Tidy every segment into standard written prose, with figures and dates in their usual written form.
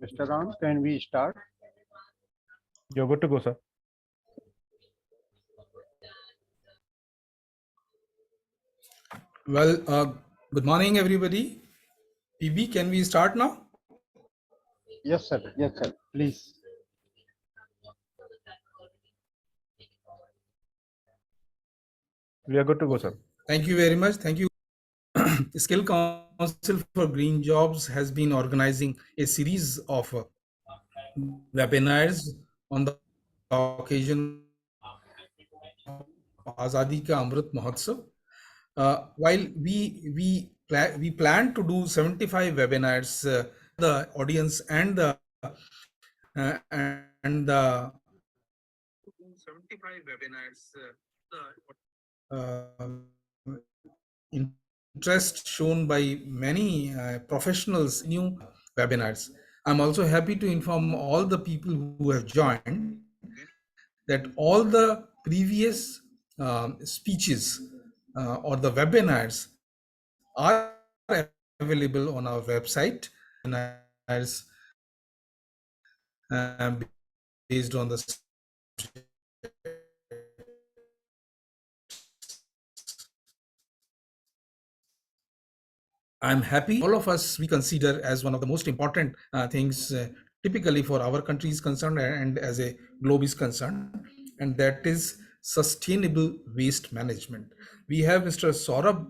Mr. Ram, can we start? You're good to go, sir. Well, good morning, everybody. PB, can we start now? Yes, sir. Yes, sir. Please. We are good to go, sir. Thank you very much. Thank you. Skill Council for Green Jobs has been organizing a series of webinars on the occasion of Azadi ka Amrit Mahotsav. While we plan to do 75 webinars for the audience and the 75 webinars interest shown by many professionals new webinars. I'm also happy to inform all the people who have joined that all the previous speeches or the webinars are available on our website. Webinars based on the I'm happy all of us we consider as one of the most important things typically for our country is concerned and as a globe is concerned, and that is sustainable waste management. We have Mr. Sourabh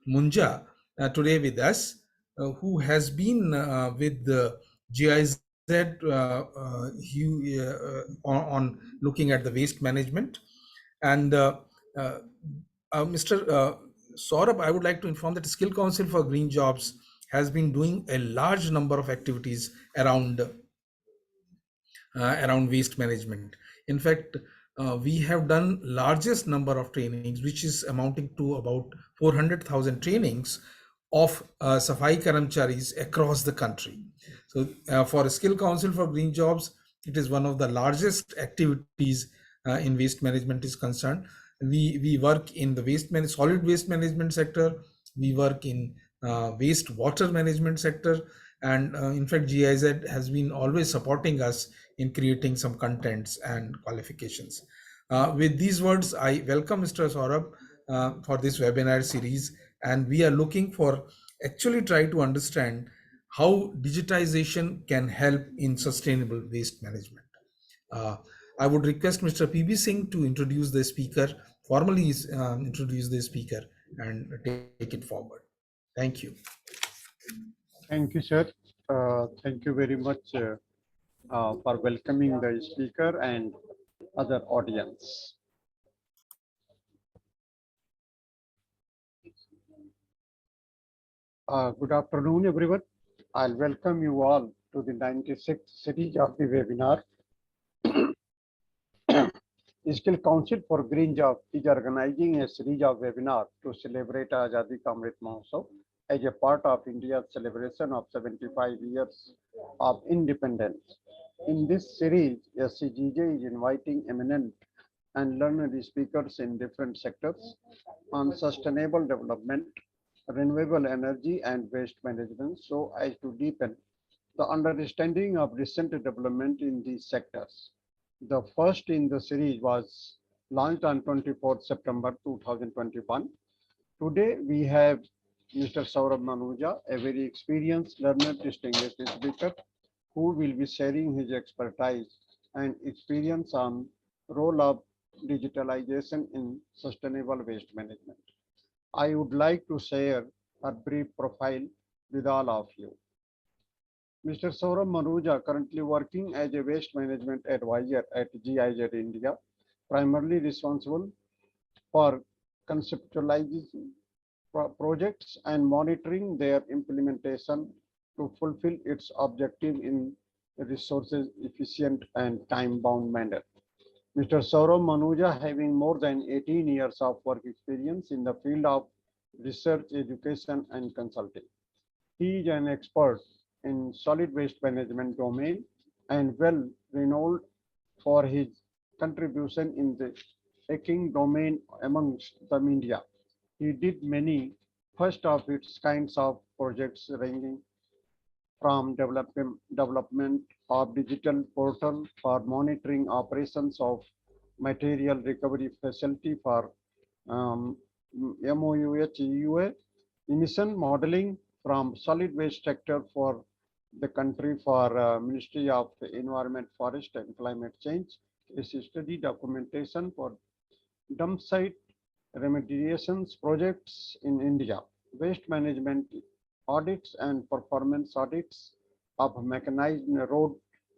Munja today with us, who has been with the GIZ on looking at the waste management. And Mr. Sourabh, I would like to inform that Skill Council for Green Jobs has been doing a large number of activities around waste management. In fact, we have done largest number of trainings, which is amounting to about 400,000 trainings of Safai Karamcharis across the country. So for Skill Council for Green Jobs, it is one of the largest activities in waste management is concerned. We work in the solid waste management sector. We work in waste water management sector. And in fact, GIZ has been always supporting us in creating some contents and qualifications. With these words, I welcome Mr. Sourabh for this webinar series. And we are looking for actually try to understand how digitization can help in sustainable waste management. I would request Mr. PB Singh to introduce the speaker, formally introduce the speaker and take it forward. Thank you. Thank you, sir. Thank you very much for welcoming the speaker and other audience. Good afternoon, everyone. I'll welcome you all to the 96th series of the webinar. Skill Council for Green Jobs is organizing a series of webinars to celebrate Azadi ka Amrit Mahotsav as a part of India's celebration of 75 years of independence. In this series, SCGJ is inviting eminent and learned speakers in different sectors on sustainable development, renewable energy, and waste management so as to deepen the understanding of recent development in these sectors. The first in the series was launched on 24th September 2021. Today we have Mr. Sourabh Manuja, a very experienced learned distinguished speaker who will be sharing his expertise and experience on role of digitalization in sustainable waste management. I would like to share a brief profile with all of you. Mr. Sourabh Manuja, currently working as a waste management advisor at GIZ India, primarily responsible for conceptualizing projects and monitoring their implementation to fulfill its objective in a resources efficient and time-bound manner. Mr. Sourabh Manuja, having more than 18 years of work experience in the field of research, education, and consulting. He is an expert in solid waste management domain and well renowned for his contribution in the hacking domain amongst the media. He did many first of its kinds of projects ranging from development of digital portal for monitoring operations of material recovery facility for um, MOUH, emission modeling from solid waste sector for the country for Ministry of Environment, Forest and Climate Change, is study documentation for dump site remediations projects in India, waste management audits and performance audits of mechanized road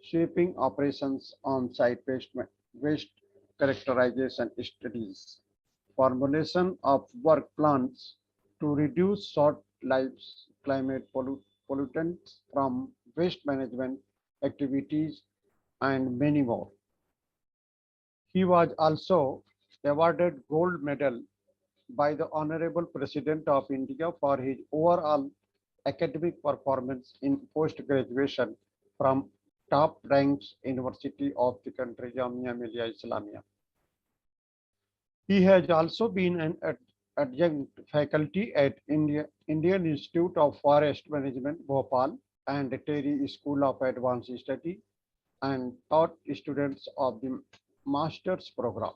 sweeping operations on site waste characterization studies, formulation of work plans to reduce short lives climate pollutants from waste management activities, and many more. He was also awarded gold medal by the Honorable President of India for his overall academic performance in post-graduation from top ranks university of the country, Jamia Millia Islamia. He has also been an adjunct faculty at Indian Institute of Forest Management, Bhopal, and Terry School of Advanced Study, and taught students of the master's program.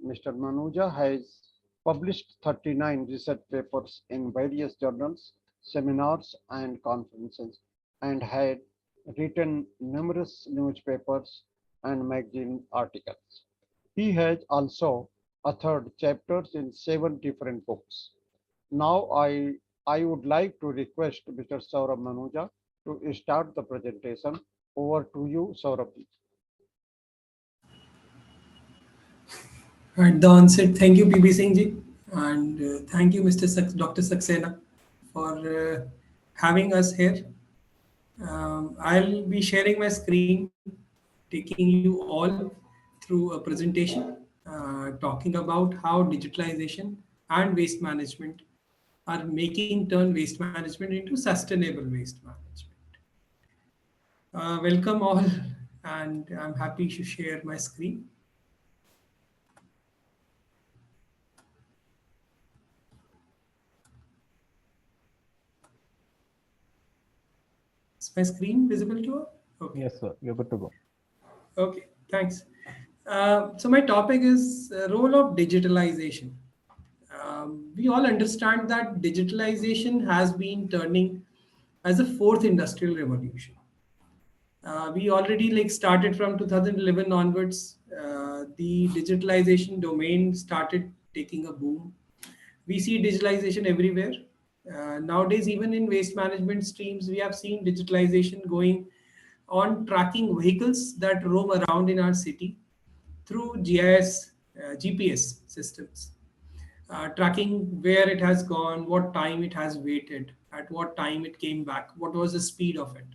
Mr. Manuja has published 39 research papers in various journals, seminars, and conferences, and had written numerous newspapers and magazine articles. He has also authored chapters in 7 different books. Now I would like to request Mr. Sourabh Manuja to start the presentation. Over to you, Sourabh. At the onset, thank you, PB Singh ji, and thank you, Dr. Saxena, for having us here. I'll be sharing my screen, taking you all through a presentation talking about how digitalization and waste management are making turn waste management into sustainable waste management. Welcome all, and I'm happy to share my screen. Is my screen visible to all? Okay. Yes, sir. You're good to go. Okay, thanks. So my topic is role of digitalization. We all understand that digitalization has been turning as a fourth industrial revolution. We already started from 2011 onwards. The digitalization domain started taking a boom. We see digitalization everywhere. Nowadays, even in waste management streams, we have seen digitalization going on tracking vehicles that roam around in our city through GIS, GPS systems, tracking where it has gone, what time it has waited, at what time it came back, what was the speed of it,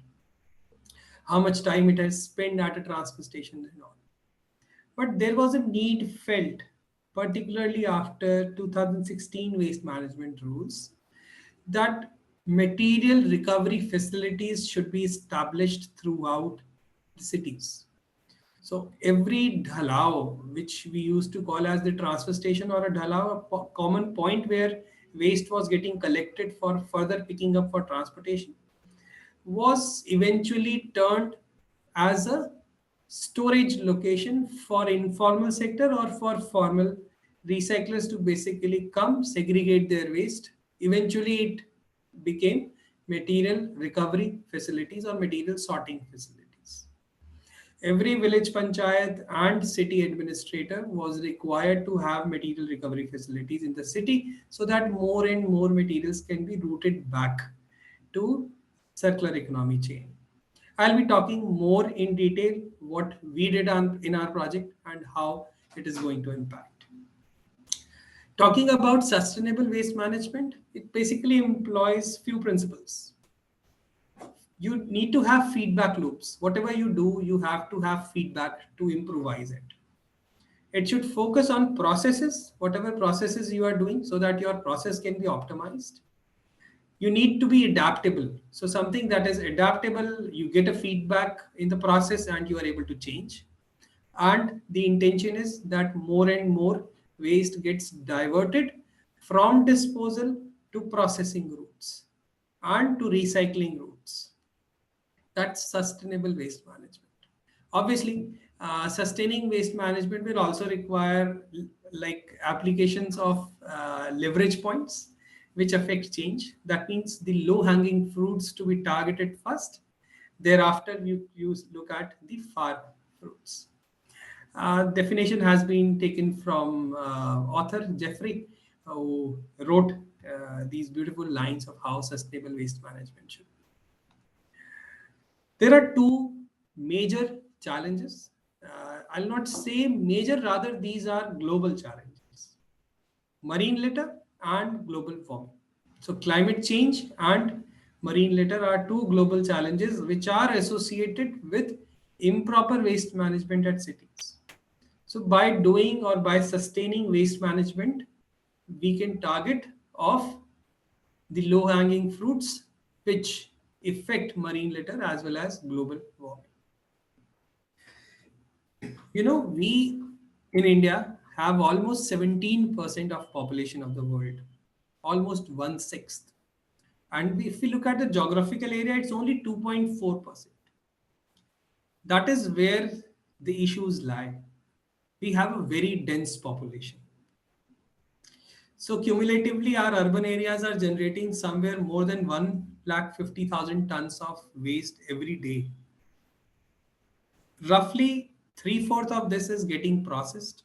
how much time it has spent at a transfer station and all. But there was a need felt, particularly after 2016 waste management rules, that material recovery facilities should be established throughout the cities. So every dhalao, which we used to call as the transfer station or a dhalao, a common point where waste was getting collected for further picking up for transportation, was eventually turned as a storage location for informal sector or for formal recyclers to basically come segregate their waste. Eventually it became material recovery facilities or material sorting facilities. Every village panchayat and city administrator was required to have material recovery facilities in the city so that more and more materials can be routed back to circular economy chain. I'll be talking more in detail what we did in our project and how it is going to impact. Talking about sustainable waste management, it basically employs few principles. You need to have feedback loops. Whatever you do, you have to have feedback to improvise it. It should focus on processes, whatever processes you are doing, so that your process can be optimized. You need to be adaptable. So something that is adaptable, you get a feedback in the process and you are able to change. And the intention is that more and more waste gets diverted from disposal to processing routes and to recycling routes. That's sustainable waste management. Obviously, sustaining waste management will also require like applications of leverage points which affect change. That means the low hanging fruits to be targeted first. Thereafter, you look at the far fruits. Definition has been taken from author Jeffrey, who wrote these beautiful lines of how sustainable waste management should. There are two major challenges. I'll not say major, rather, these are global challenges: marine litter and global warming. So, climate change and marine litter are two global challenges which are associated with improper waste management at cities. So, by doing or by sustaining waste management, we can target off the low hanging fruits which affect marine litter as well as global warming. We in India have almost 17% of population of the world, almost one sixth. And if we look at the geographical area, it's only 2.4%. That is where the issues lie. We have a very dense population. So cumulatively, our urban areas are generating somewhere more than 150,000 tons of waste every day. Roughly three-fourths of this is getting processed.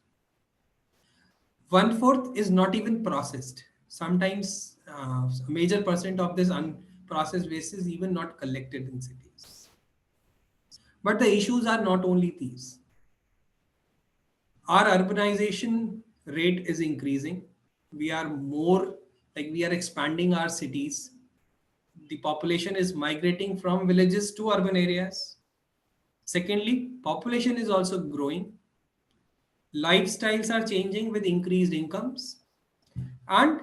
One-fourth is not even processed. Sometimes a major percent of this unprocessed waste is even not collected in cities. But the issues are not only these. Our urbanization rate is increasing. We are more like we are expanding our cities. The population is migrating from villages to urban areas. Secondly, population is also growing. Lifestyles are changing with increased incomes. And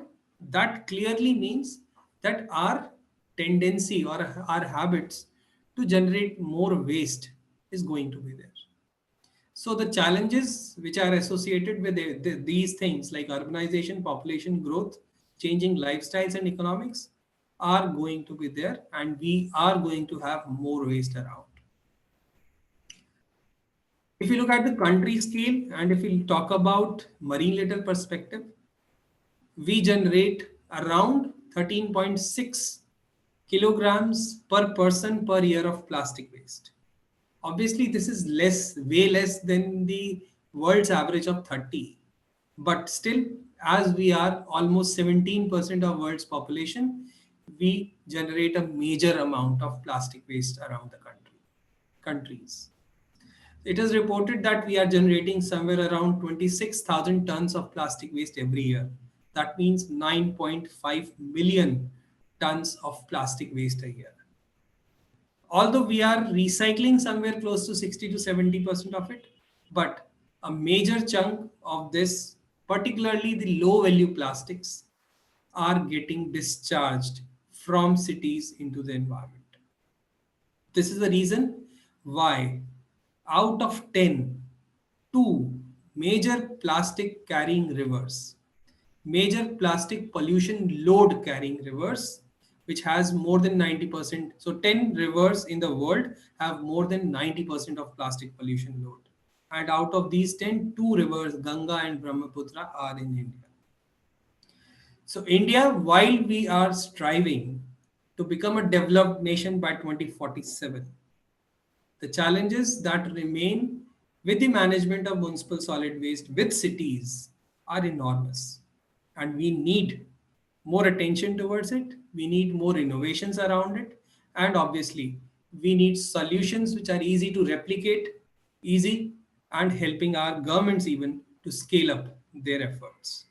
that clearly means that our tendency or our habits to generate more waste is going to be there. So the challenges which are associated with these things like urbanization, population growth, changing lifestyles and economics are going to be there, and we are going to have more waste around. If you look at the country scale and if we talk about marine litter perspective, we generate around 13.6 kilograms per person per year of plastic waste. Obviously, this is less, way less than the world's average of 30. But still, as we are almost 17% of world's population, we generate a major amount of plastic waste around the countries. It is reported that we are generating somewhere around 26,000 tons of plastic waste every year. That means 9.5 million tons of plastic waste a year. Although we are recycling somewhere close to 60 to 70% of it, but a major chunk of this, particularly the low value plastics, are getting discharged from cities into the environment. This is the reason why out of 10, two major plastic carrying rivers, major plastic pollution load carrying rivers, which has more than 90%. So 10 rivers in the world have more than 90% of plastic pollution load. And out of these 10, two rivers, Ganga and Brahmaputra, are in India. So India, while we are striving to become a developed nation by 2047, the challenges that remain with the management of municipal solid waste with cities are enormous. And we need more attention towards it. We need more innovations around it. And obviously, we need solutions which are easy to replicate, easy, and helping our governments even to scale up their efforts.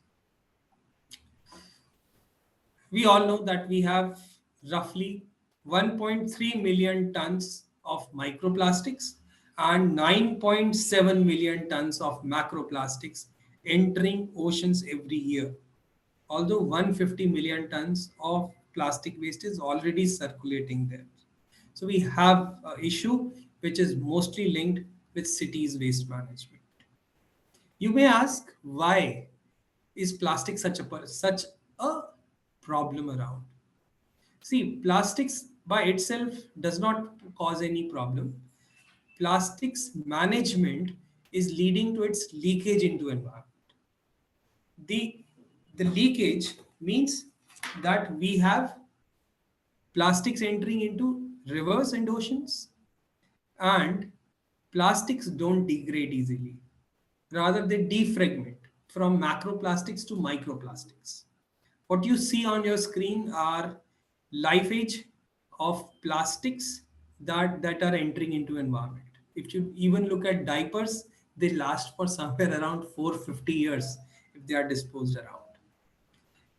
We all know that we have roughly 1.3 million tons of microplastics and 9.7 million tons of macroplastics entering oceans every year. Although 150 million tons of plastic waste is already circulating there. So we have an issue which is mostly linked with cities waste management. You may ask, why is plastic such a problem around? See, plastics by itself does not cause any problem, plastics management is leading to its leakage into environment. The, the leakage means that we have plastics entering into rivers and oceans, and plastics don't degrade easily. Rather, they defragment from macroplastics to microplastics. What you see on your screen are life age of plastics that are entering into environment. If you even look at diapers, they last for somewhere around 450 years if they are disposed around.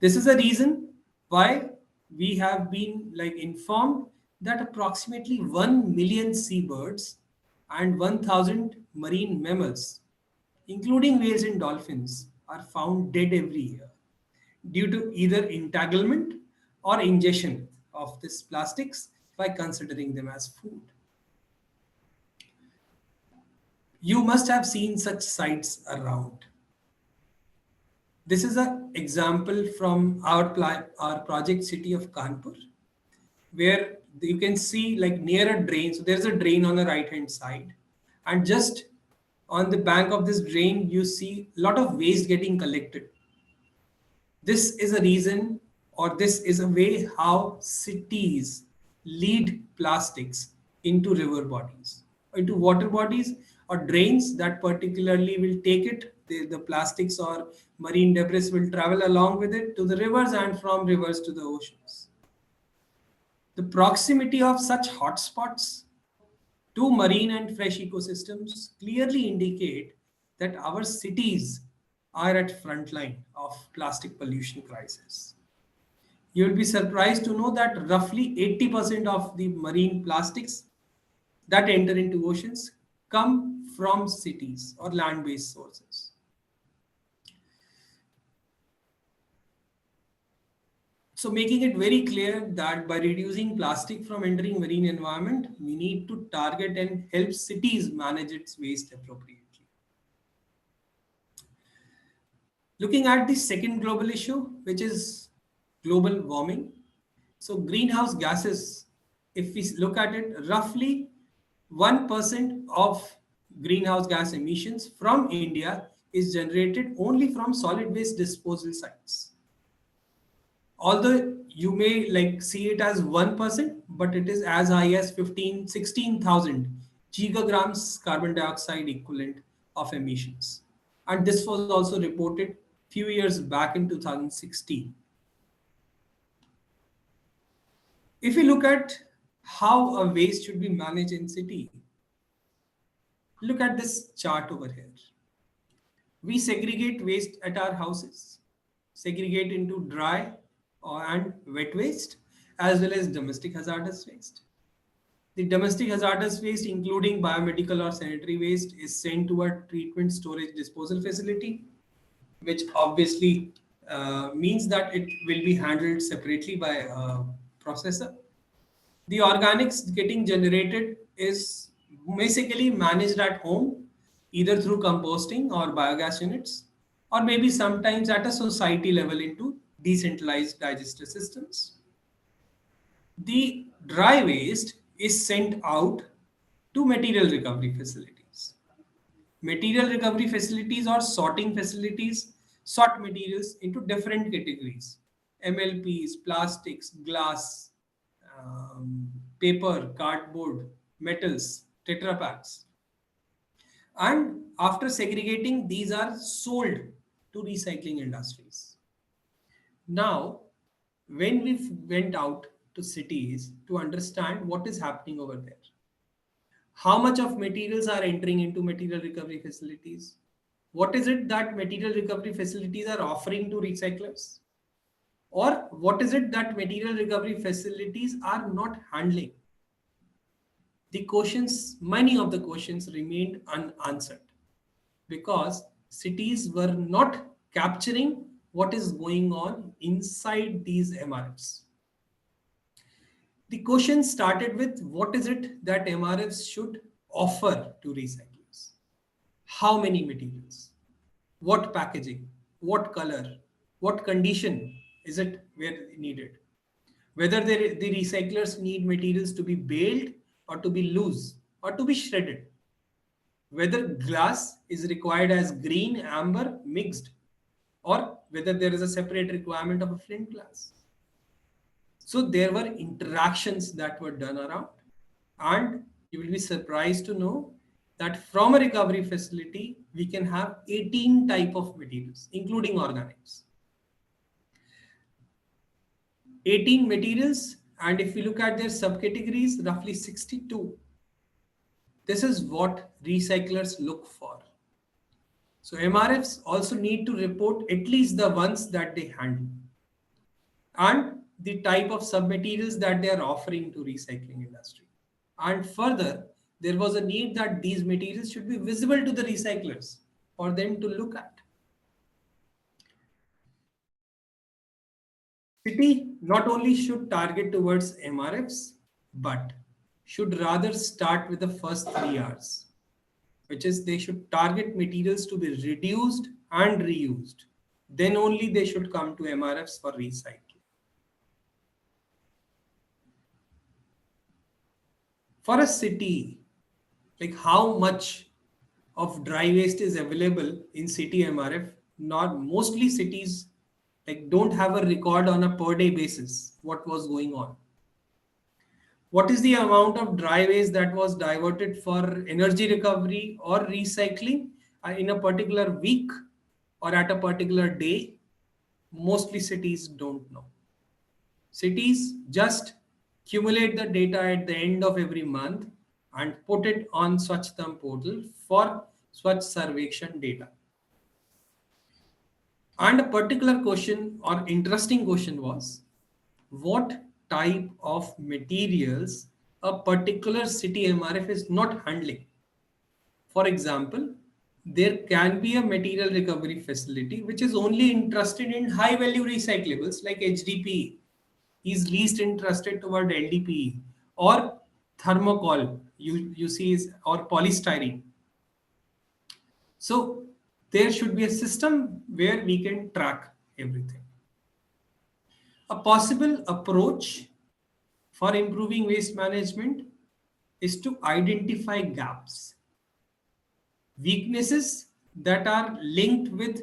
This is a reason why we have been like informed that approximately 1 million seabirds and 1,000 marine mammals, including whales and dolphins, are found dead every year due to either entanglement or ingestion of these plastics by considering them as food. You must have seen such sites around. This is an example from our project city of Kanpur, where you can see like near a drain. So there's a drain on the right hand side, and just on the bank of this drain, you see a lot of waste getting collected. This is a reason, or this is a way how cities lead plastics into river bodies, into water bodies or drains that particularly will take it. The plastics or marine debris will travel along with it to the rivers and from rivers to the oceans. The proximity of such hotspots to marine and fresh ecosystems clearly indicate that our cities are at frontline of plastic pollution crisis. You will be surprised to know that roughly 80% of the marine plastics that enter into oceans come from cities or land-based sources. So making it very clear that by reducing plastic from entering marine environment, we need to target and help cities manage its waste appropriately. Looking at the second global issue, which is global warming. So greenhouse gases, if we look at it, roughly 1% of greenhouse gas emissions from India is generated only from solid waste disposal sites. Although you may like see it as 1%, but it is as high as 16,000 gigagrams carbon dioxide equivalent of emissions. And this was also reported few years back in 2016. If we look at how a waste should be managed in city, look at this chart over here. We segregate waste at our houses, segregate into dry and wet waste, as well as domestic hazardous waste. The domestic hazardous waste, including biomedical or sanitary waste, is sent to a treatment storage disposal facility, which obviously means that it will be handled separately by a processor. The organics getting generated is basically managed at home, either through composting or biogas units, or maybe sometimes at a society level into decentralized digester systems. The dry waste is sent out to material recovery facilities. Material recovery facilities or sorting facilities sort materials into different categories: MLPs, plastics, glass, paper, cardboard, metals, Tetra packs. And after segregating, these are sold to recycling industries. Now, when we went out to cities to understand what is happening over there, how much of materials are entering into material recovery facilities, what is it that material recovery facilities are offering to recyclers, or what is it that material recovery facilities are not handling, the questions, many of the questions remained unanswered because cities were not capturing what is going on inside these MRFs. The question started with what is it that MRFs should offer to recyclers? How many materials? What packaging? What color? What condition is it where needed? Whether the recyclers need materials to be baled or to be loose or to be shredded. Whether glass is required as green, amber, mixed, or whether there is a separate requirement of a flint glass. So there were interactions that were done around, and you will be surprised to know that from a recovery facility, we can have 18 type of materials, including organics. 18 materials, and if you look at their subcategories, roughly 62. This is what recyclers look for. So MRFs also need to report at least the ones that they handle and the type of submaterials that they are offering to recycling industry. And further, there was a need that these materials should be visible to the recyclers for them to look at. City not only should target towards MRFs, but should rather start with the first 3 Rs, which is they should target materials to be reduced and reused. Then only they should come to MRFs for recycling. For a city, like how much of dry waste is available in city MRF? Not mostly cities like don't have a record on a per day basis what was going on. What is the amount of dry waste that was diverted for energy recovery or recycling in a particular week or at a particular day? Mostly cities don't know. Cities just accumulate the data at the end of every month and put it on Swachhtam portal for Swachh Sarvekshan data. And a particular question or interesting question was, what type of materials a particular city MRF is not handling? For example, there can be a material recovery facility which is only interested in high value recyclables like HDPE. Is least interested toward LDPE or thermocol, you see, or polystyrene. So there should be a system where we can track everything. A possible approach for improving waste management is to identify gaps, weaknesses that are linked with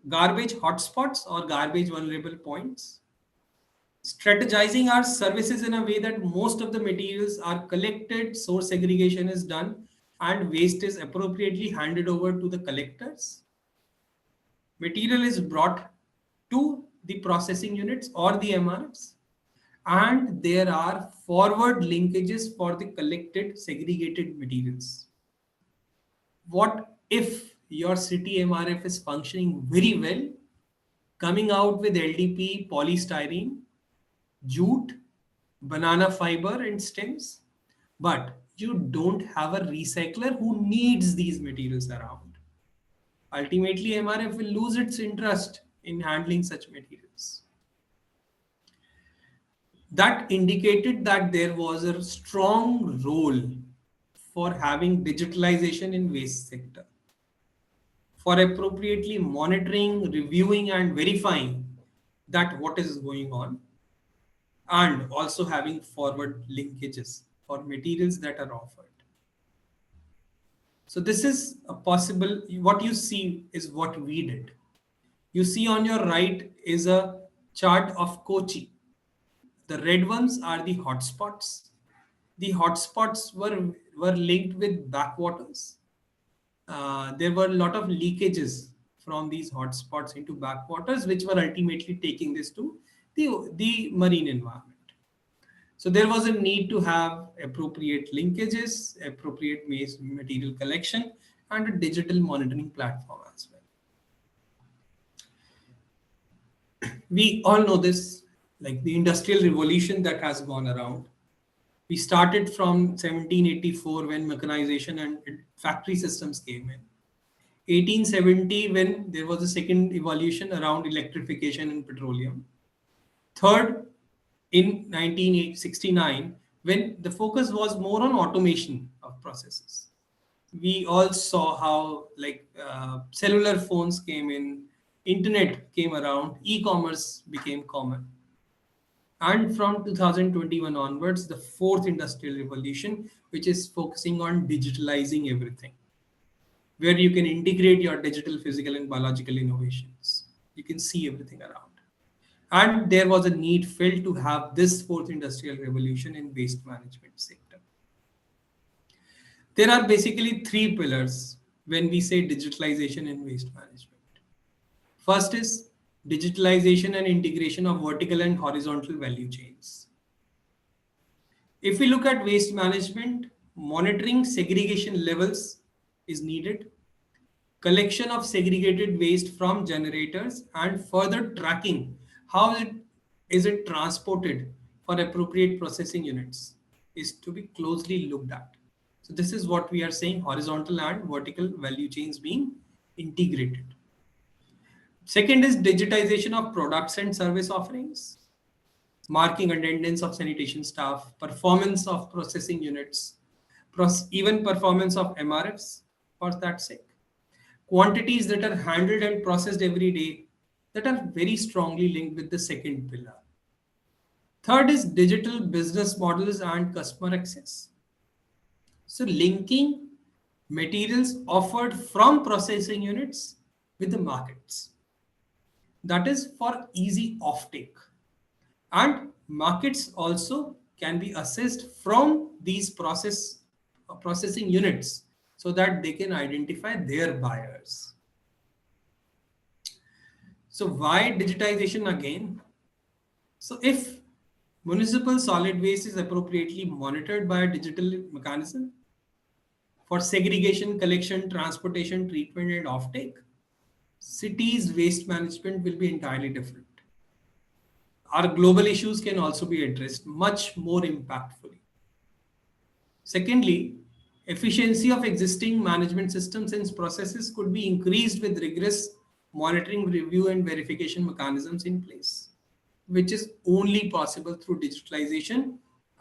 garbage hotspots or garbage vulnerable points, strategizing our services in a way that most of the materials are collected, source segregation is done, and waste is appropriately handed over to the collectors. Material is brought to the processing units or the MRFs, and there are forward linkages for the collected segregated materials. What if your city MRF is functioning very well, coming out with LDPE, polystyrene, jute, banana fiber and stems, but you don't have a recycler who needs these materials around? Ultimately, MRF will lose its interest in handling such materials. That indicated that there was a strong role for having digitalization in waste sector, for appropriately monitoring, reviewing and verifying that what is going on, and also having forward linkages for materials that are offered. So this is a possible, what you see is what we did. You see on your right is a chart of Kochi. The red ones are the hotspots. The hotspots were linked with backwaters. There were a lot of leakages from these hotspots into backwaters, which were ultimately taking this to the marine environment. So there was a need to have appropriate linkages, appropriate waste material collection, and a digital monitoring platform as well. We all know this, like the industrial revolution that has gone around. We started from 1784 when mechanization and factory systems came in. 1870 when there was a second evolution around electrification and petroleum. Third, in 1969, when the focus was more on automation of processes. We all saw how cellular phones came in, internet came around, e-commerce became common. And from 2021 onwards, the fourth industrial revolution, which is focusing on digitalizing everything, where you can integrate your digital, physical, and biological innovations. You can see everything around. And there was a need felt to have this fourth industrial revolution in waste management sector. There are basically three pillars when we say digitalization in waste management. First is digitalization and integration of vertical and horizontal value chains. If we look at waste management, monitoring segregation levels is needed, collection of segregated waste from generators, and further tracking how is it transported for appropriate processing units is to be closely looked at. So this is what we are saying, horizontal and vertical value chains being integrated. Second is digitization of products and service offerings, marking attendance of sanitation staff, performance of processing units, even performance of MRFs for that sake. Quantities that are handled and processed every day that are very strongly linked with the second pillar. Third is digital business models and customer access. So linking materials offered from processing units with the markets. That is for easy offtake. And markets also can be assessed from these processing units so that they can identify their buyers. So why digitization again? So if municipal solid waste is appropriately monitored by a digital mechanism for segregation, collection, transportation, treatment, and offtake, cities' waste management will be entirely different. Our global issues can also be addressed much more impactfully. Secondly, efficiency of existing management systems and processes could be increased with rigorous monitoring, review, and verification mechanisms in place, which is only possible through digitalization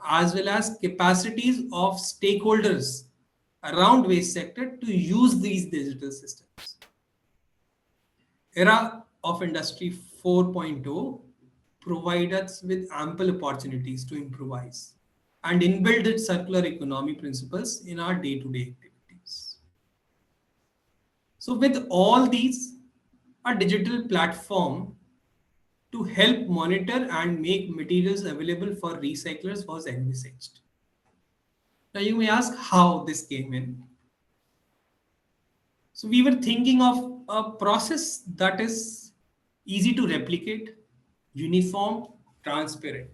as well as capacities of stakeholders around waste sector to use these digital systems. Era of Industry 4.0 provide us with ample opportunities to improvise and inbuild its circular economy principles in our day-to-day activities. So with all these, a digital platform to help monitor and make materials available for recyclers was envisaged. Now you may ask how this came in. So we were thinking of a process that is easy to replicate, uniform, transparent.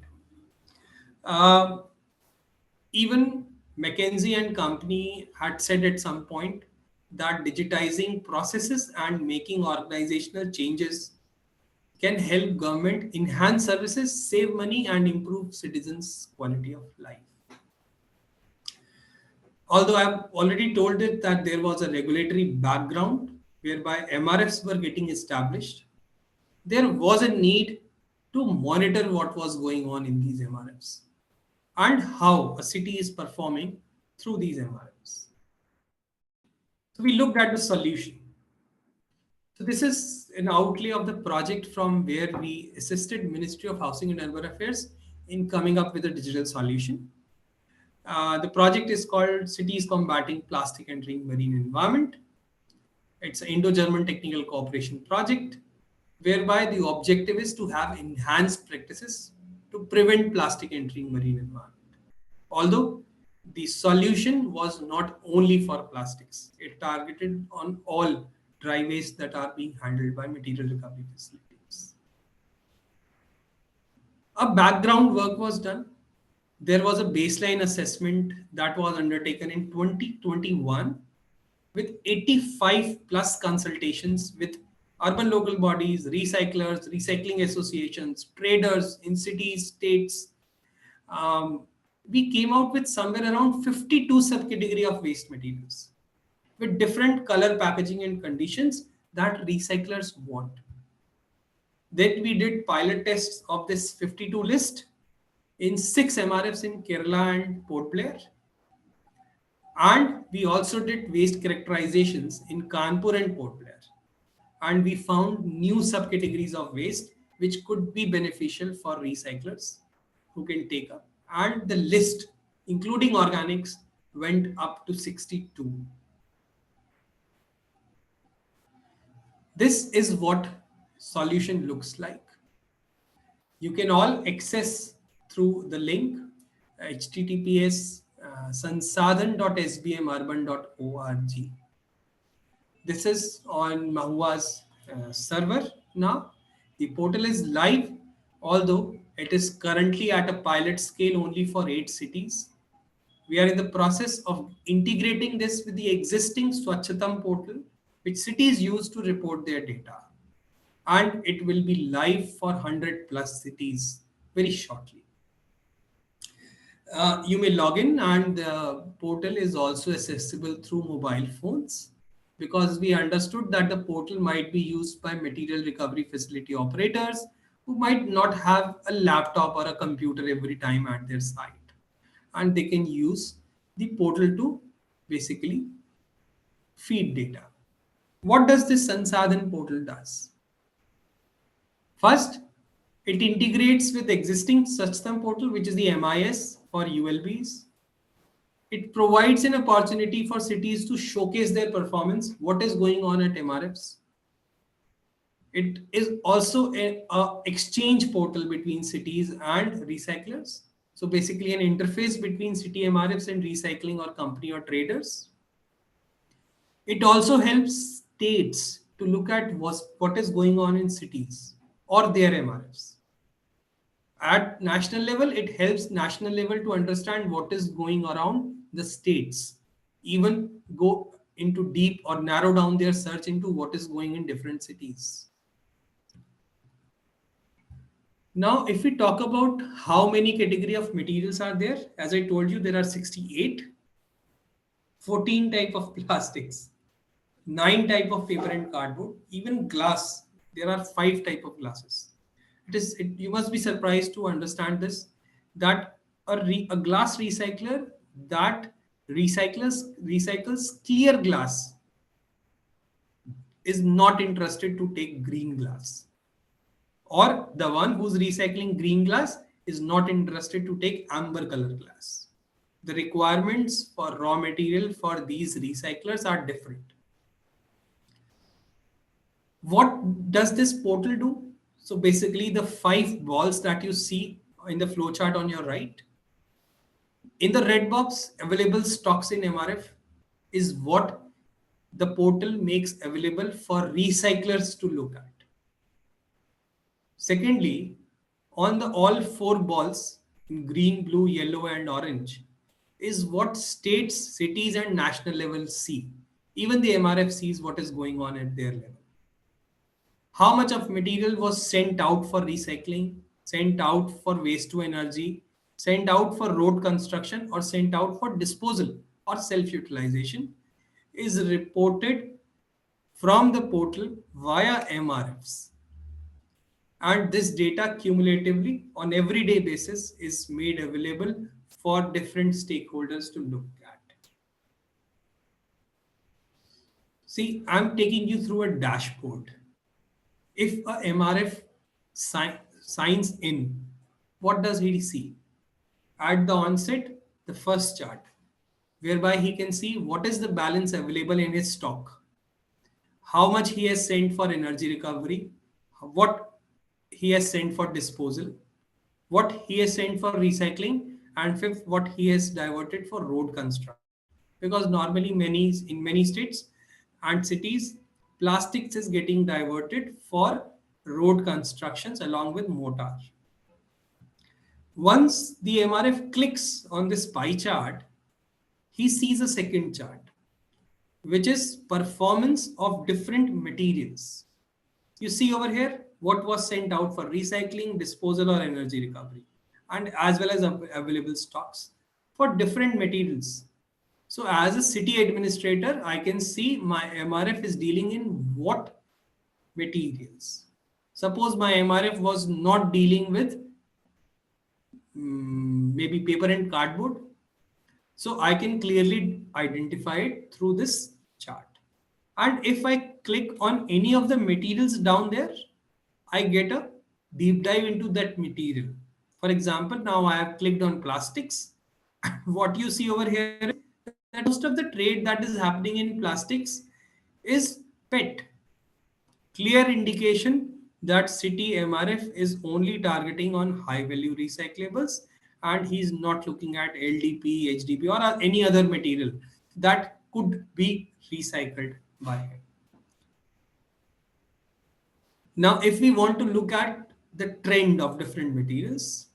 Uh, Even McKinsey and company had said at some point that digitizing processes and making organizational changes can help government enhance services, save money, and improve citizens' quality of life. Although I've already told it that there was a regulatory background whereby MRFs were getting established, there was a need to monitor what was going on in these MRFs and how a city is performing through these MRFs. So we looked at the solution. So this is an outlay of the project from where we assisted Ministry of Housing and Urban Affairs in coming up with a digital solution. The project is called Cities Combating Plastic Entering Marine Environment. It's an Indo-German technical cooperation project whereby the objective is to have enhanced practices to prevent plastic entering marine environment. Although the solution was not only for plastics, it targeted on all dry waste that are being handled by material recovery facilities. A background work was done. There was a baseline assessment that was undertaken in 2021 with 85 plus consultations with urban local bodies, recyclers, recycling associations, traders in cities, states. We came out with somewhere around 52 subcategory of waste materials with different color packaging and conditions that recyclers want. Then we did pilot tests of this 52 list in 6 MRFs in Kerala and Port Blair. And we also did waste characterizations in Kanpur and Port Blair. And we found new subcategories of waste which could be beneficial for recyclers who can take up, and the list, including organics, went up to 62. This is what solution looks like. You can all access through the link https sansadhan.sbmurban.org. This is on Mahua's server now. The portal is live, although it is currently at a pilot scale only for 8 cities. We are in the process of integrating this with the existing Swachhatam portal, which cities use to report their data. And it will be live for 100 plus cities very shortly. You may log in, and the portal is also accessible through mobile phones, because we understood that the portal might be used by material recovery facility operators who might not have a laptop or a computer every time at their site. And they can use the portal to basically feed data. What does this Sansadhan portal does? First, it integrates with existing Swachhatam portal, which is the MIS for ULBs. It provides an opportunity for cities to showcase their performance, what is going on at MRFs. It is also an exchange portal between cities and recyclers. So basically an interface between city MRFs and recycling or company or traders. It also helps states to look at what is going on in cities or their MRFs. At national level, it helps national level to understand what is going around the states, even go into deep or narrow down their search into what is going in different cities. Now, if we talk about how many category of materials are there, as I told you, there are 68, 14 type of plastics, 9 type of paper and cardboard, even glass. There are 5 type of glasses. You must be surprised to understand this, that a glass recycler that recycles clear glass is not interested to take green glass, or the one who's recycling green glass is not interested to take amber color glass. The requirements for raw material for these recyclers are different. What does this portal do? So basically the 5 balls that you see in the flowchart on your right, in the red box, available stocks in MRF is what the portal makes available for recyclers to look at. Secondly, on the all 4 balls in green, blue, yellow and orange is what states, cities and national levels see. Even the MRF sees what is going on at their level. How much of material was sent out for recycling, sent out for waste to energy, sent out for road construction, or sent out for disposal or self-utilization is reported from the portal via MRFs. And this data cumulatively on everyday basis is made available for different stakeholders to look at. See, I'm taking you through a dashboard. If a MRF signs in, what does he see? At the onset, the first chart, whereby he can see what is the balance available in his stock, how much he has sent for energy recovery, what he has sent for disposal, what he has sent for recycling, and fifth, what he has diverted for road construction. Because normally in many states and cities, plastics is getting diverted for road constructions along with mortar. Once the MRF clicks on this pie chart, he sees a second chart, which is performance of different materials. You see over here what was sent out for recycling, disposal or energy recovery, and as well as available stocks for different materials. So as a city administrator, I can see my MRF is dealing in what materials. Suppose my MRF was not dealing with maybe paper and cardboard. So I can clearly identify it through this chart. And if I click on any of the materials down there, I get a deep dive into that material. For example, now I have clicked on plastics. What you see over here is that most of the trade that is happening in plastics is PET, clear indication that city MRF is only targeting on high value recyclables, and he's not looking at LDP, HDP, or any other material that could be recycled by him. Now, if we want to look at the trend of different materials,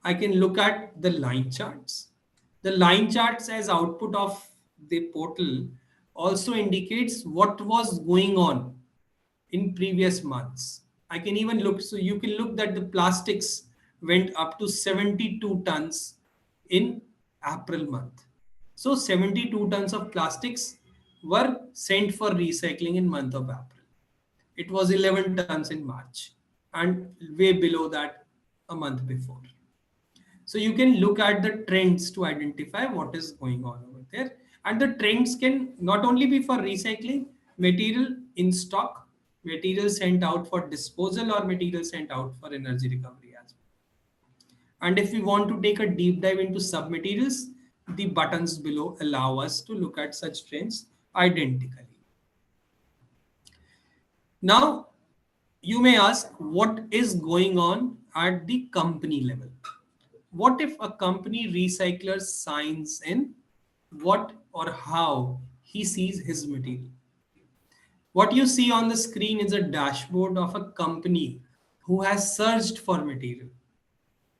I can look at the line charts. The line charts as output of the portal also indicates what was going on in previous months. I can even look, so you can look that the plastics went up to 72 tons in April month. So 72 tons of plastics were sent for recycling in month of April. It was 11 tons in March and way below that a month before. So you can look at the trends to identify what is going on over there. And the trends can not only be for recycling, material in stock, material sent out for disposal, or material sent out for energy recovery as well. And if we want to take a deep dive into submaterials, the buttons below allow us to look at such trends identically. Now, you may ask what is going on at the company level. What if a company recycler signs in what or how he sees his material? What you see on the screen is a dashboard of a company who has searched for material.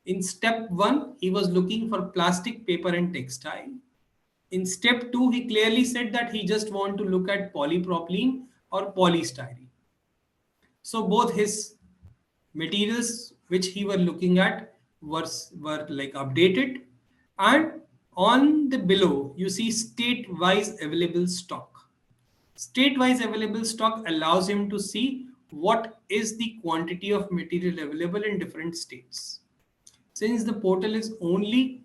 In step 1, he was looking for plastic, paper, and textile. In step 2, he clearly said that he just want to look at polypropylene or polystyrene. So both his materials which he were looking at were like updated, and on the below you see state-wise available stock. State-wise available stock allows him to see what is the quantity of material available in different states. Since the portal is only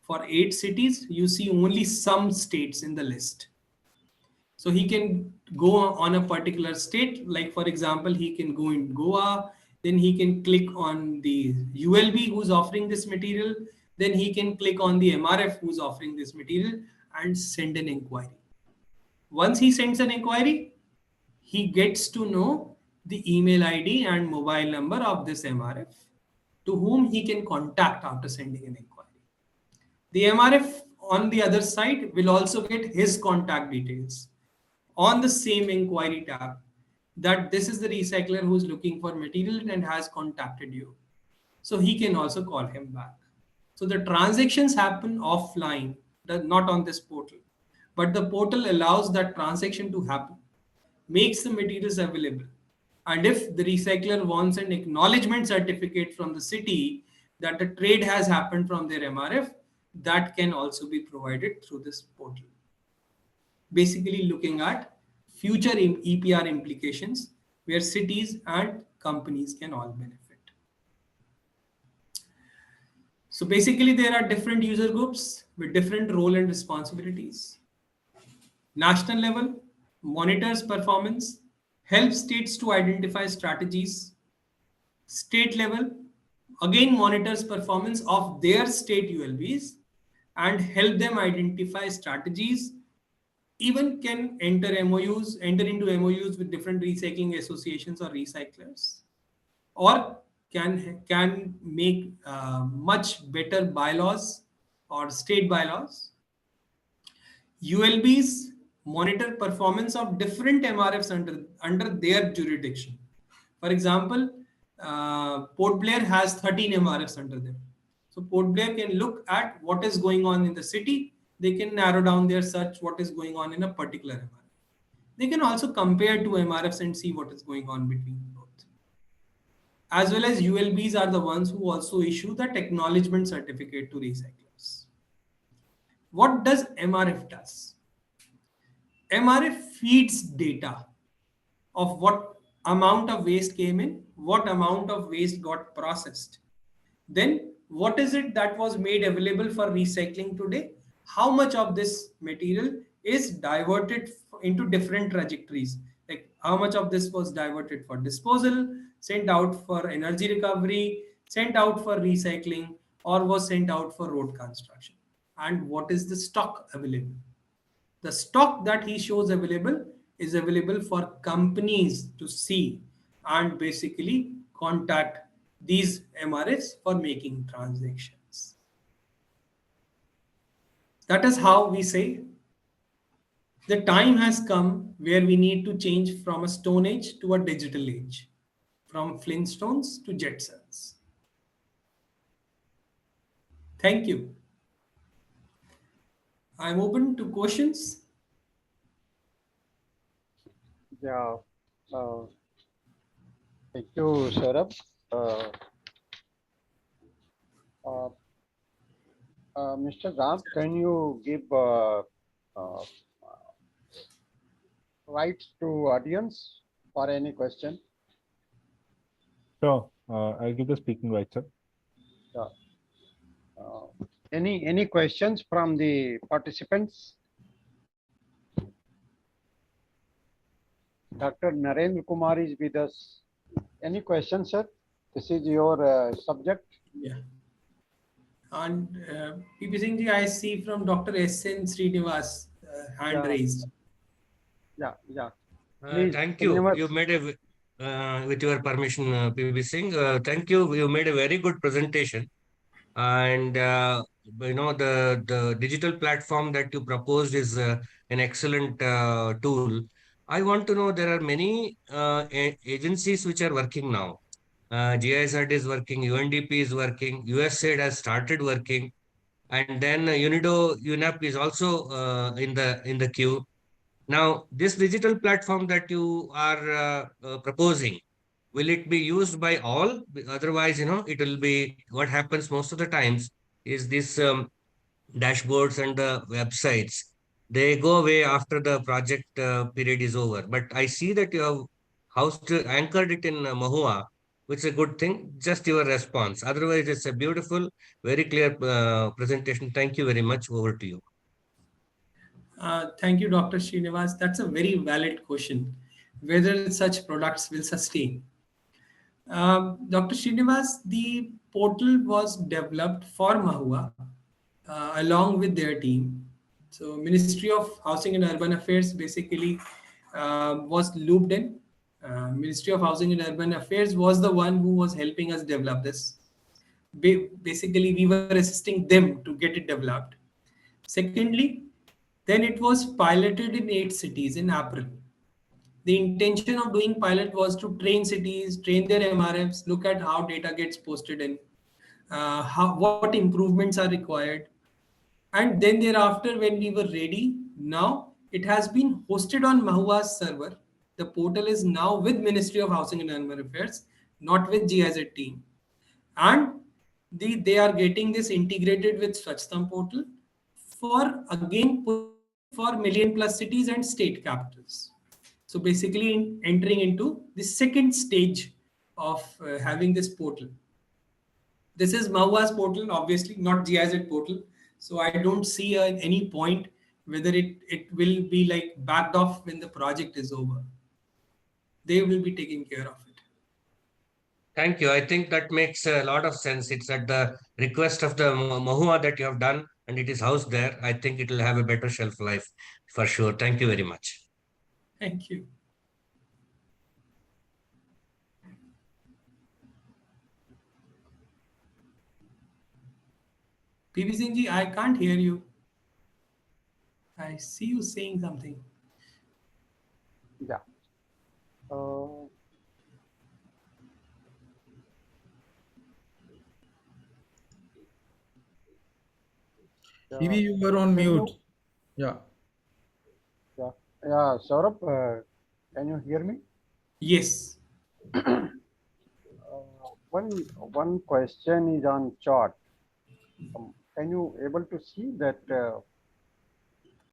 for 8 cities, you see only some states in the list. So he can go on a particular state, like for example, he can go in Goa, then he can click on the ULB who's offering this material, then he can click on the MRF who's offering this material and send an inquiry. Once he sends an inquiry, he gets to know the email ID and mobile number of this MRF to whom he can contact after sending an inquiry. The MRF on the other side will also get his contact details on the same inquiry tab, that this is the recycler who is looking for material and has contacted you. So he can also call him back. So the transactions happen offline, not on this portal, but the portal allows that transaction to happen, makes the materials available. And if the recycler wants an acknowledgement certificate from the city that the trade has happened from their MRF, that can also be provided through this portal. Basically looking at future EPR implications where cities and companies can all benefit. So basically there are different user groups with different role and responsibilities. National level monitors performance, helps states to identify strategies. State level again monitors performance of their state ULBs and help them identify strategies, even can enter into MOUs with different recycling associations or recyclers, or can make much better bylaws or state bylaws. ULBs monitor performance of different MRFs under their jurisdiction. For example, Port Blair has 13 MRFs under them. So Port Blair can look at what is going on in the city. They can narrow down their search what is going on in a particular MRF. They can also compare two MRFs and see what is going on between both. As well as ULBs are the ones who also issue that acknowledgement certificate to recyclers. What does MRF does? MRF feeds data of what amount of waste came in, what amount of waste got processed. Then what is it that was made available for recycling today? How much of this material is diverted into different trajectories? Like how much of this was diverted for disposal, sent out for energy recovery, sent out for recycling, or was sent out for road construction. And what is the stock available? The stock that he shows available is available for companies to see and basically contact these MRFs for making transactions. That is how we say the time has come where we need to change from a stone age to a digital age, from Flintstones to Jetsons. Thank you. I'm open to questions. Yeah. Uh, Thank you, Sourabh. Uh, Mr. Ram, can you give rights to audience for any question? Sure. I'll give the speaking right, sir. Yeah. Any questions from the participants? Dr. Narendra Kumar is with us. Any questions, sir? This is your subject. Yeah. And PP Singh ji, I see from Dr. S.N. Srinivas hand Yeah. raised. Yeah. Please, Thank you. Srinivas. You made with your permission, PB Singh. Thank you. You made a very good presentation, and the digital platform that you proposed is an excellent tool. I want to know, there are many agencies which are working now. GISRD is working, UNDP is working, USAID has started working, and then UNIDO, UNEP is also in the queue. Now, this digital platform that you are proposing, will it be used by all? Otherwise, it will be, what happens most of the times is this dashboards and the websites, they go away after the project period is over. But I see that you have anchored it in Mahua, which is a good thing. Just your response. Otherwise, it's a beautiful, very clear presentation. Thank you very much. Over to you. Thank you, Dr. Srinivas. That's a very valid question, whether such products will sustain. Dr. Srinivas, the portal was developed for Mahua along with their team. So Ministry of Housing and Urban Affairs basically was looped in. Ministry of Housing and Urban Affairs was the one who was helping us develop this. Basically, we were assisting them to get it developed. Secondly, then it was piloted in 8 cities in April. The intention of doing pilot was to train cities, train their MRFs, look at how data gets posted in, what improvements are required. And then thereafter, when we were ready, now it has been hosted on Mahua's server. The portal is now with Ministry of Housing and Urban Affairs, not with GIZ team. And they are getting this integrated with Swachhtam portal for again pushing it for million plus cities and state capitals. So basically entering into the second stage of having this portal. This is Mahua's portal, obviously not GIZ portal. So I don't see any point whether it will be like backed off when the project is over. They will be taking care of it. Thank you. I think that makes a lot of sense. It's at the request of the Mahua that you have done, and it is housed there. I think it will have a better shelf life for sure. Thank you very much. Thank you. PB Singh ji, I can't hear you. I see you saying something. Yeah. Maybe you were on mute. Yeah. Yeah, Sourabh, can you hear me? Yes. One question is on chart. Can you able to see that?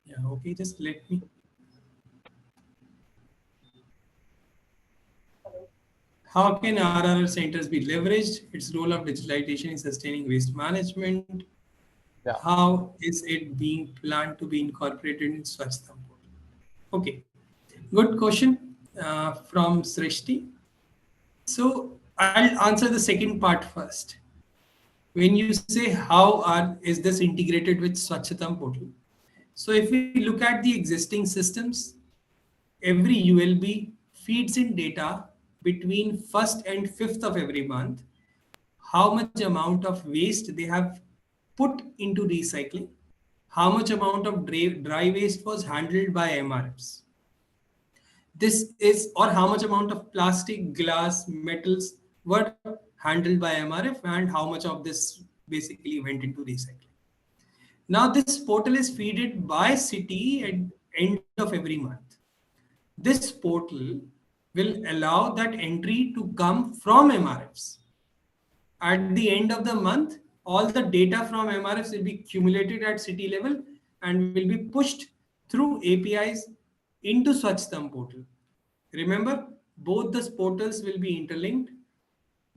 Yeah, okay, just let me. How can RRR centers be leveraged? Its role of digitalization in sustaining waste management. Yeah. How is it being planned to be incorporated in Swachhtam portal? Okay, good question from Srishti. So I'll answer the second part first. When you say is this integrated with Swachhatam portal? So if we look at the existing systems, every ULB feeds in data between 1st and 5th of every month, how much amount of waste they have put into recycling, how much amount of dry waste was handled by MRFs. This is, or how much amount of plastic, glass, metals were handled by MRF, and how much of this basically went into recycling. Now this portal is feeded by city at end of every month. This portal will allow that entry to come from MRFs. At the end of the month, all the data from MRFs will be accumulated at city level and will be pushed through APIs into Swachhatam portal. Remember, both the portals will be interlinked.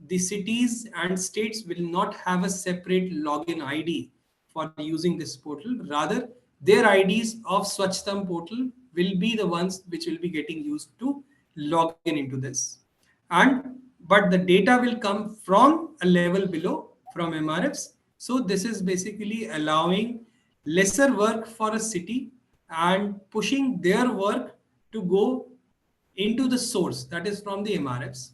The cities and states will not have a separate login ID for using this portal. Rather, their IDs of Swachhatam portal will be the ones which will be getting used to log in into this. But the data will come from a level below from MRFs. So this is basically allowing lesser work for a city and pushing their work to go into the source, that is from the MRFs.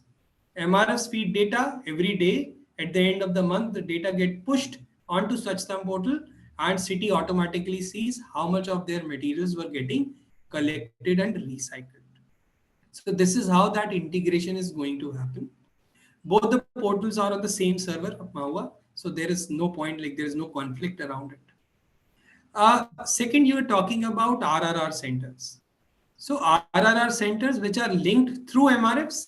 MRFs feed data every day. At the end of the month, the data get pushed onto Swachhatam portal and city automatically sees how much of their materials were getting collected and recycled. So this is how that integration is going to happen. Both the portals are on the same server of Mahua, so there is no point, like there is no conflict around it. Second, you are talking about RRR centers. So RRR centers which are linked through MRFs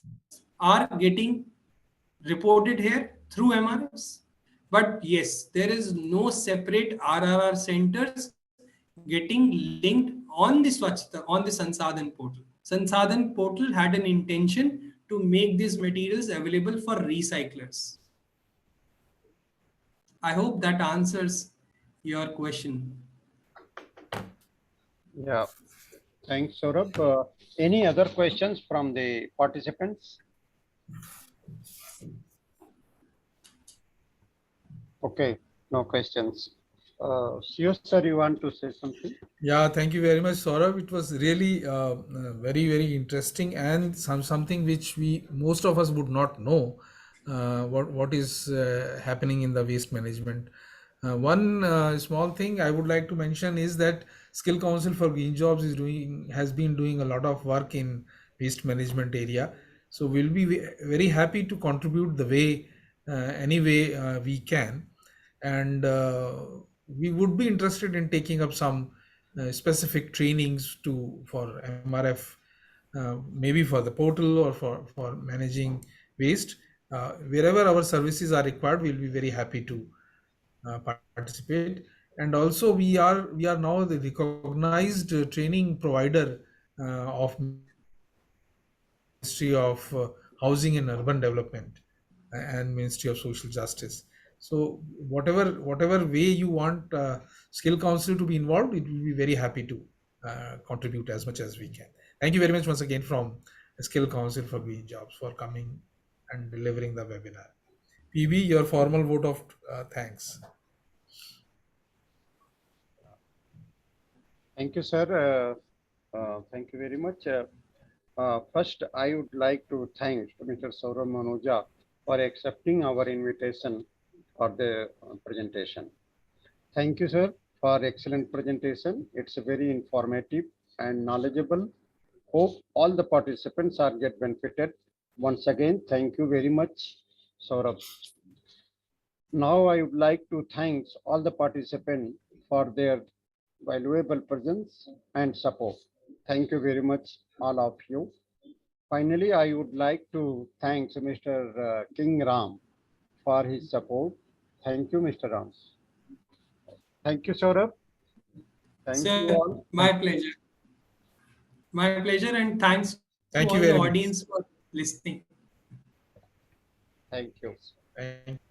are getting reported here through MRFs. But yes, there is no separate RRR centers getting linked on the Swachhata, on the Sansadhan portal. Sansadhan portal had an intention to make these materials available for recyclers. I hope that answers your question. Yeah, thanks, Sourabh. Any other questions from the participants? Okay, no questions. Sir, you want to say something? Yeah, thank you very much, Saurabh. It was really very, very interesting and something which we most of us would not know what is happening in the waste management. One small thing I would like to mention is that Skill Council for Green Jobs has been doing a lot of work in waste management area. So we'll be very happy to contribute the way any way we can, and we would be interested in taking up some specific trainings for MRF, maybe for the portal or for managing waste. Wherever our services are required, we'll be very happy to participate. And also we are now the recognized training provider of Ministry of Housing and Urban Development and Ministry of Social Justice. So whatever way you want Skill Council to be involved, it will be very happy to contribute as much as we can. Thank you very much once again from Skill Council for Green Jobs for coming and delivering the webinar. PB, your formal vote of thanks. Thank you, sir. Thank you very much. First, I would like to thank Mr. Sourabh Manuja for accepting our invitation for the presentation. Thank you, sir, for excellent presentation. It's very informative and knowledgeable. Hope all the participants are get benefited. Once again, thank you very much, Sourabh. Now I would like to thank all the participants for their valuable presence and support. Thank you very much, all of you. Finally, I would like to thank Mr. King Ram for his support. Thank you, Mr. Ram. Thank you, Sourabh. Thank you all. My pleasure. My pleasure, and thanks Thank to you all the very much. audience for listening. Thank you. Thank you.